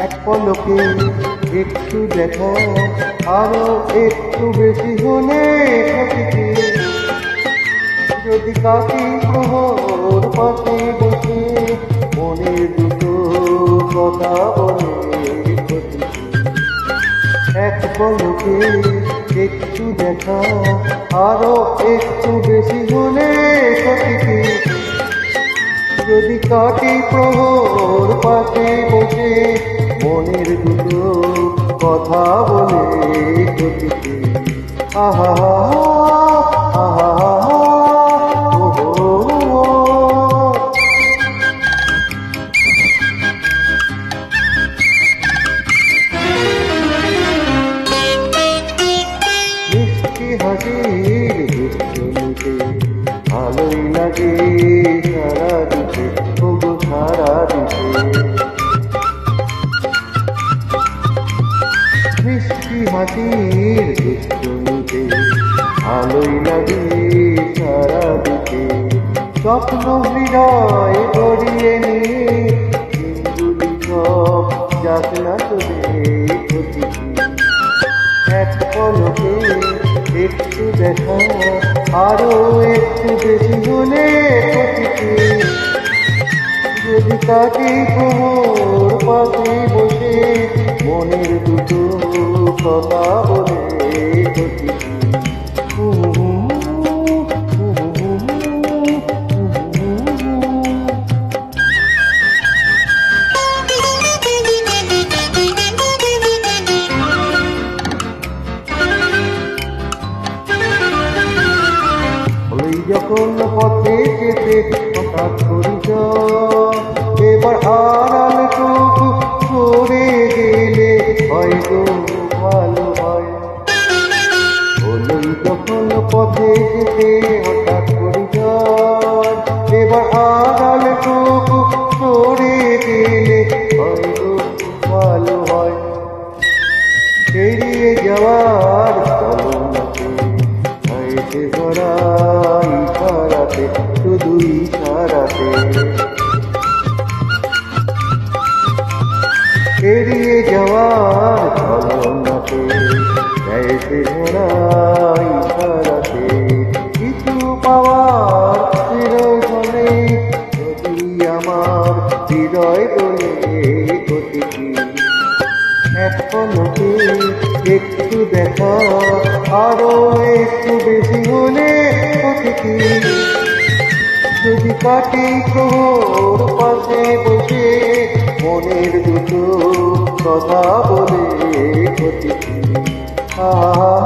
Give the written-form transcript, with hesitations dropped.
এক পলকে একটু দেখা, আরো একটু বেশি হলে ক্ষতি। যদি কাটি প্রহর পাশে বসে মনের দুটো কথা বলে ক্ষতি। এক পলকে একটু দেখা, আরো একটু বেশি হলে ক্ষতি। যদি কাটি প্রহর পাশে বসে মনের দুটো কথা বলে ক্ষতি। আহা আহা হাসির দুষ্টমিতে ভালোই লাগে সারা দিতে, তবু সারা দিতে। মিষ্টি হাসির দুষ্টমিতে ভালোই লাগে সারা দিতে। স্বপ্ন হৃদয় গড়িয়ে নিয়ে দিনগুলি সব যাক না চলে ক্ষতি। এক পলকে একটু দেখা, আরো একটু বেশি হলে ক্ষতি। যদি কাটি প্রহর পাশে বসে মনের দুটো কথা বলে ক্ষতি। যখন পথে যেতে হঠাৎ পরিচয়, এবার আড়ালটুকু সরে গেলে হয়তো ভালো হয়। হলই যখন পথে যেতে হঠাৎ পরিচয়, এবার আড়ালটুকু সরে গেলে হয়তো ভালো হয়। এড়িয়ে যাওয়ার চলনাতে হয়েছে ভরা ইশারাতে, শুধু ইশারাতে। এড়িয়ে যাওয়ার চলনাতে হয়েছে ভরা ইশারাতে। কিছু পাওয়ার চিরজনে যদি আমার হৃদয় বলে ক্ষতি। এক পলকে একটু দেখা, আরো একটু বেশি হলে ক্ষতি। যদি কাটি প্রহর পাশে বসে মনের দুটো কথা বলে ক্ষতি। আহা